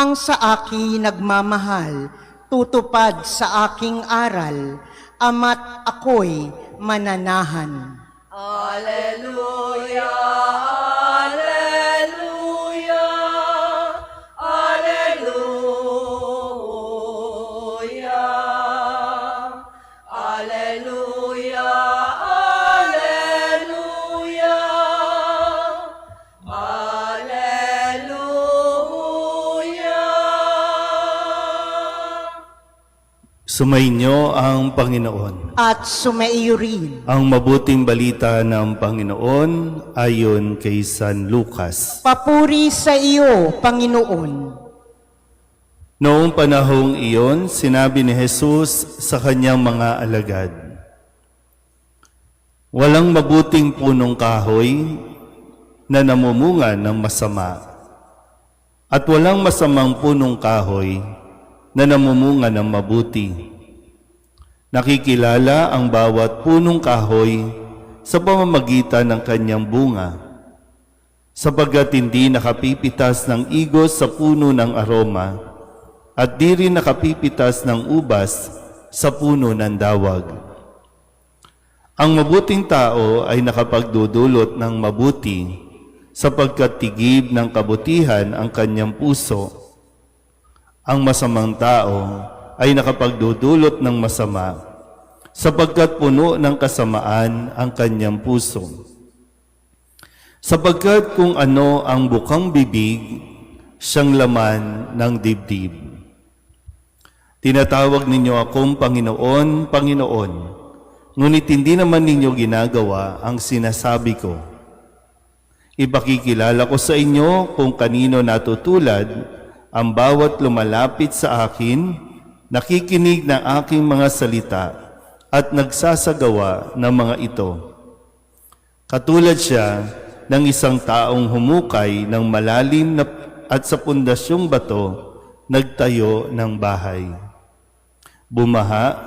Ang sa akin nagmamahal, tutupad sa aking aral, ama't ako'y mananahan. Alleluia, alleluia, alleluia, alleluia, alleluia, alleluia. Sumainyo ang Panginoon. At sumaiyo rin. Ang mabuting balita ng Panginoon ayon kay San Lucas. Papuri sa iyo, Panginoon. Noong panahong iyon, sinabi ni Jesus sa kanyang mga alagad, walang mabuting punong kahoy na namumunga ng masama, at walang masamang punong kahoy na namumunga ng mabuti. Nakikilala ang bawat punong kahoy sa pamamagitan ng kanyang bunga, sapagkat hindi nakapipitas ng igos sa puno ng aroma, at di rin nakapipitas ng ubas sa puno ng dawag. Ang mabuting tao ay nakapagdudulot ng mabuti, sapagkat tigib ng kabutihan ang kanyang puso. Ang masamang tao ay nakapagdudulot ng masama, sapagkat puno ng kasamaan ang kanyang puso. Sapagkat kung ano ang bukang bibig, siyang laman ng dibdib. Tinatawag ninyo akong Panginoon, Panginoon, ngunit hindi naman ninyo ginagawa ang sinasabi ko. Ipakikilala ko sa inyo kung kanino natutulad ang bawat lumalapit sa akin, nakikinig ng aking mga salita, at nagsasagawa ng mga ito. Katulad siya ng isang taong humukay ng malalim na at sa pundasyong bato, nagtayo ng bahay. Bumaha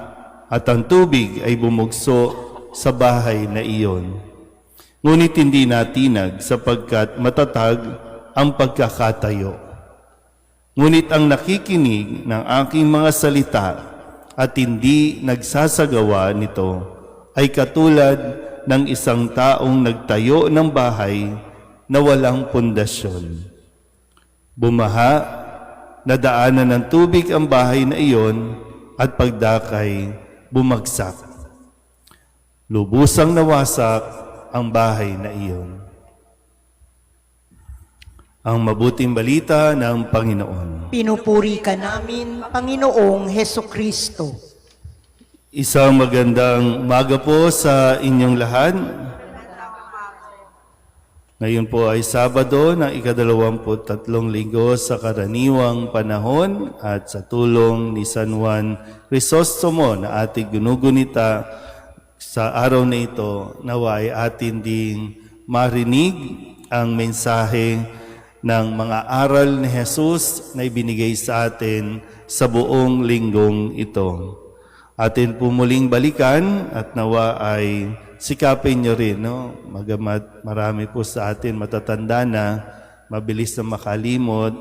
at ang tubig ay bumugso sa bahay na iyon. Ngunit hindi natinag sapagkat matatag ang pagkakatayo. Ngunit ang nakikinig ng aking mga salita at hindi nagsasagawa nito ay katulad ng isang taong nagtayo ng bahay na walang pundasyon. Bumaha, nadaanan ng tubig ang bahay na iyon at pagdakay bumagsak. Lubusang nawasak ang bahay na iyon. Ang mabuting balita ng Panginoon. Pinupuri ka namin, Panginoong Hesukristo. Isang magandang umaga po sa inyong lahat. Ngayon po ay Sabado ng ika-23 linggo sa karaniwang panahon at sa tulong ni San Juan Crisostomo na ating ginugunita sa araw na ito, nawa ay atin ding marinig ang mensahe ng mga aral ni Jesus na ibinigay sa atin sa buong linggong ito. Atin po muling balikan at nawa ay sikapin nyo rin, no? Magamat marami po sa atin matatanda na, mabilis na makalimot,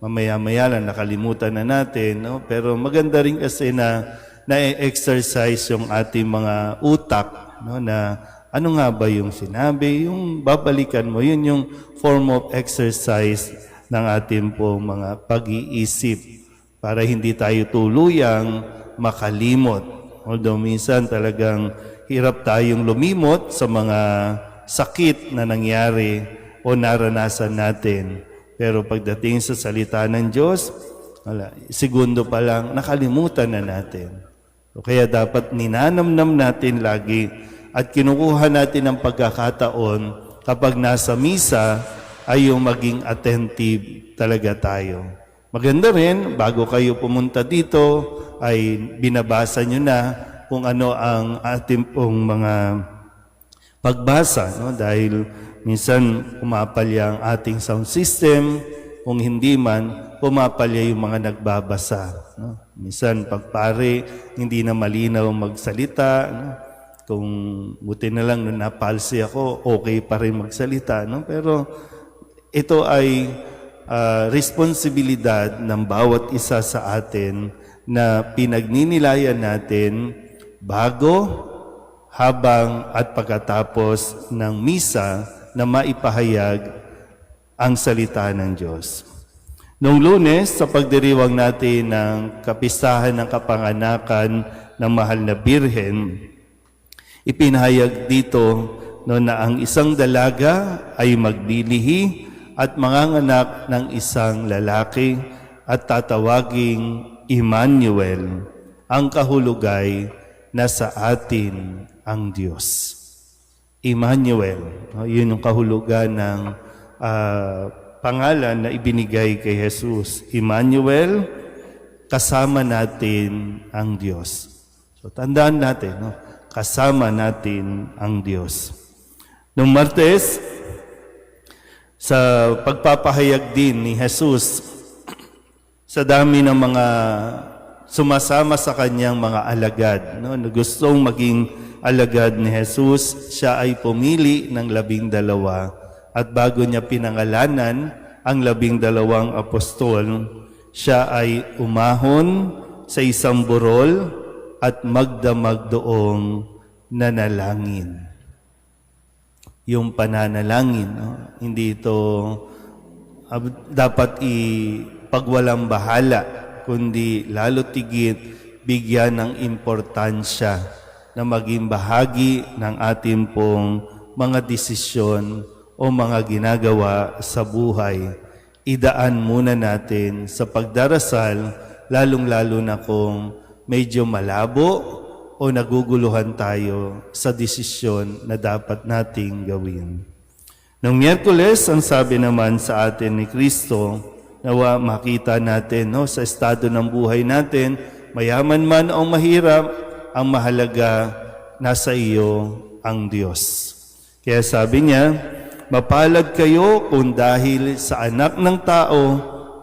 mamaya-maya lang nakalimutan na natin, no? Pero maganda rin kasi na na-exercise yung ating mga utak, no? Na ano nga ba yung sinabi, yung babalikan mo, yun yung form of exercise ng ating po mga pag-iisip para hindi tayo tuluyang makalimot. Although minsan talagang hirap tayong lumimot sa mga sakit na nangyari o naranasan natin. Pero pagdating sa salita ng Diyos, segundo pa lang nakalimutan na natin. So, kaya dapat ninanamnam natin lagi at kinukuha natin ang pagkakataon kapag nasa misa ay yung maging attentive talaga tayo. Maganda rin, bago kayo pumunta dito, ay binabasa nyo na kung ano ang ating pong mga pagbasa. No? Dahil minsan pumapalya ang ating sound system, kung hindi man, pumapalya yung mga nagbabasa. No? Minsan pagpare, hindi na malinaw magsalita. No? Kung buti na lang nung napalsi ako, okay pa rin magsalita. No? Pero ito ay responsibilidad ng bawat isa sa atin na pinagninilayan natin bago, habang at pagkatapos ng misa na maipahayag ang salita ng Diyos. Noong Lunes, sa pagdiriwang natin ng kapistahan ng kapanganakan ng mahal na Birhen, ipinahayag dito na ang isang dalaga ay maglilihi at manganganak ng isang lalaki at tatawaging Emmanuel, ang kahulugay na sa atin ang Diyos. Emmanuel, yun yung kahulugan ng pangalan na ibinigay kay Jesus. Emmanuel, kasama natin ang Diyos. So tandaan natin, kasama natin ang Diyos. Noong Martes, sa pagpapahayag din ni Jesus, sa dami ng mga sumasama sa kanyang mga alagad, na gustong maging alagad ni Jesus, siya ay pumili ng 12 at bago niya pinangalanan ang 12 apostol, siya ay umahon sa isang burol at magdamag doong nanalangin. Yung pananalangin, hindi ito dapat ipagwalang bahala, kundi lalo tigit bigyan ng importansya na maging bahagi ng ating pong mga desisyon o mga ginagawa sa buhay. Idaan muna natin sa pagdarasal, lalong-lalo na kung medyo malabo o naguguluhan tayo sa desisyon na dapat nating gawin. Noong Miyerkules, ang sabi naman sa atin ni Kristo, nawa makita natin sa estado ng buhay natin, mayaman man o mahirap, ang mahalaga nasa iyo ang Diyos. Kaya sabi niya, mapalad kayo kung dahil sa anak ng tao,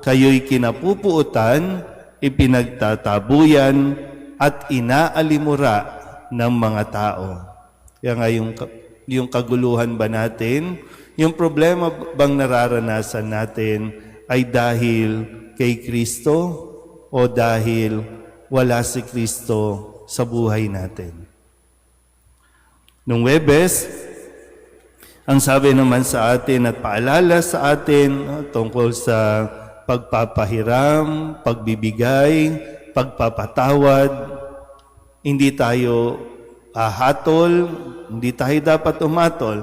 kayo'y kinapupuutan, ipinagtatabuyan, at inaalimura ng mga tao. Kaya nga yung kaguluhan ba natin, yung problema bang nararanasan natin ay dahil kay Kristo o dahil wala si Kristo sa buhay natin. Nung Huwebes, ang sabi naman sa atin at paalala sa atin tungkol sa pagpapahiram, pagbibigay, pagpapatawad, hindi tayo hatol, hindi tayo dapat umatol.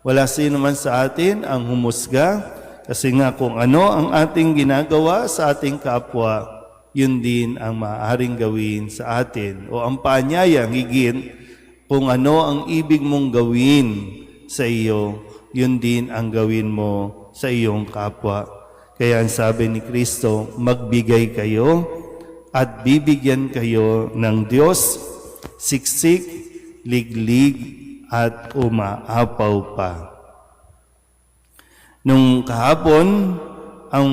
Wala sino man sa atin ang humusga, kasi nga kung ano ang ating ginagawa sa ating kapwa, yun din ang maaaring gawin sa atin. O ang paanyaya, higit, kung ano ang ibig mong gawin sa iyo, yun din ang gawin mo sa iyong kapwa. Kaya ang sabi ni Kristo, magbigay kayo at bibigyan kayo ng Diyos, siksik, liglig, at umaapaw pa. Nung kahapon, ang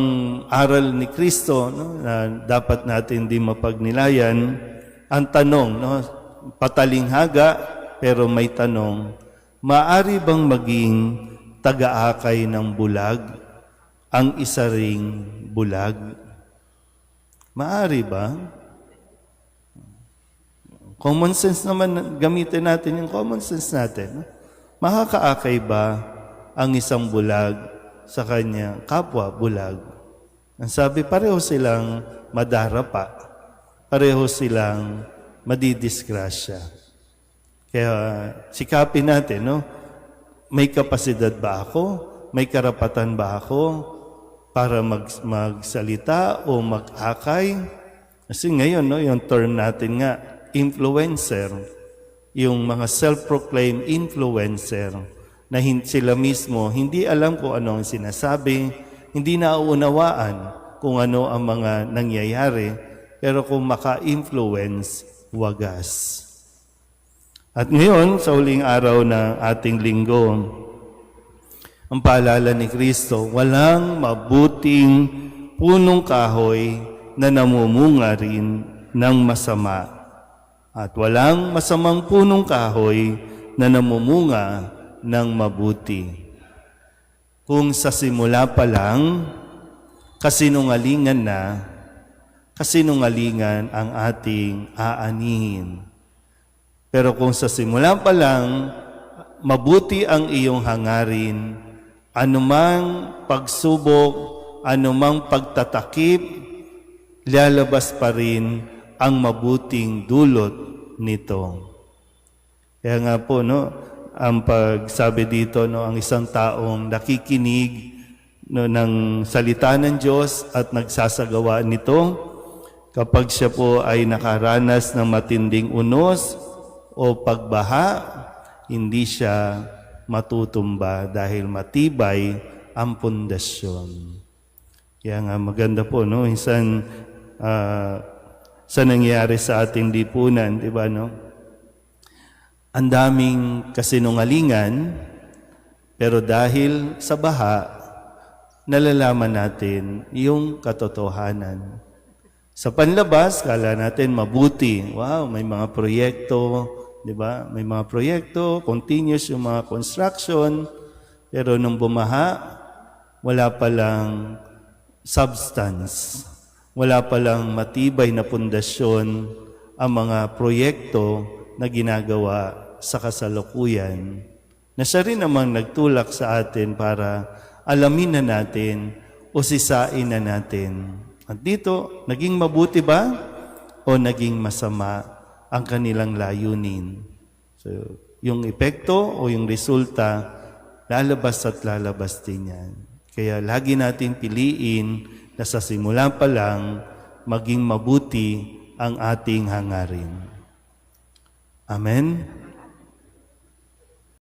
aral ni Kristo na dapat natin di mapagnilayan, ang tanong, patalinghaga pero may tanong, maari bang maging taga-akay ng bulag ang isa ring bulag? Maari ba? Common sense naman, gamitin natin yung common sense natin. Makakaakay ba ang isang bulag sa kanya kapwa bulag? Ang sabi, pareho silang madarapa. Pareho silang madidisgrasya. Kaya sikapin natin, may kapasidad ba ako? May karapatan ba ako para magsalita o mag-akay? Kasi ngayon, yung term natin nga, influencer, yung mga self-proclaimed influencer, na sila mismo hindi alam kung ano ang sinasabi, hindi nauunawaan kung ano ang mga nangyayari, pero kung maka-influence, wagas. At ngayon, sa huling araw ng ating linggo, ang paalala ni Kristo, walang mabuting punong kahoy na namumunga rin ng masama. At walang masamang punong kahoy na namumunga ng mabuti. Kung sa simula pa lang kasinungalingan na, kasinungalingan ang ating aanihin. Pero kung sa simula pa lang, mabuti ang iyong hangarin, anumang pagsubok, anumang pagtatakip, lalabas pa rin ang mabuting dulot nito. Kaya nga po, no, ang pagsabi dito, no, ang isang taong nakikinig no, ng salita ng Diyos at nagsasagawa nito, kapag siya po ay nakaranas ng matinding unos o pagbaha, hindi siya matutumba dahil matibay ang pundasyon. Kaya nga maganda po, no? Minsan, sa nangyayari sa ating lipunan, di ba, no? Ang daming kasinungalingan, pero dahil sa baha, nalalaman natin yung katotohanan. Sa panlabas, kala natin mabuti. Wow, may mga proyekto, di ba? May mga proyekto, continuous yung mga construction, pero nung bumaha, wala palang substance. Wala palang matibay na pundasyon ang mga proyekto na ginagawa sa kasalukuyan. Na siya rin namang nagtulak sa atin para alamin na natin o sisain na natin. At dito, naging mabuti ba o naging masama ang kanilang layunin? So, yung epekto o yung resulta, lalabas at lalabas din yan. Kaya lagi natin piliin na sa simula pa lang, maging mabuti ang ating hangarin. Amen?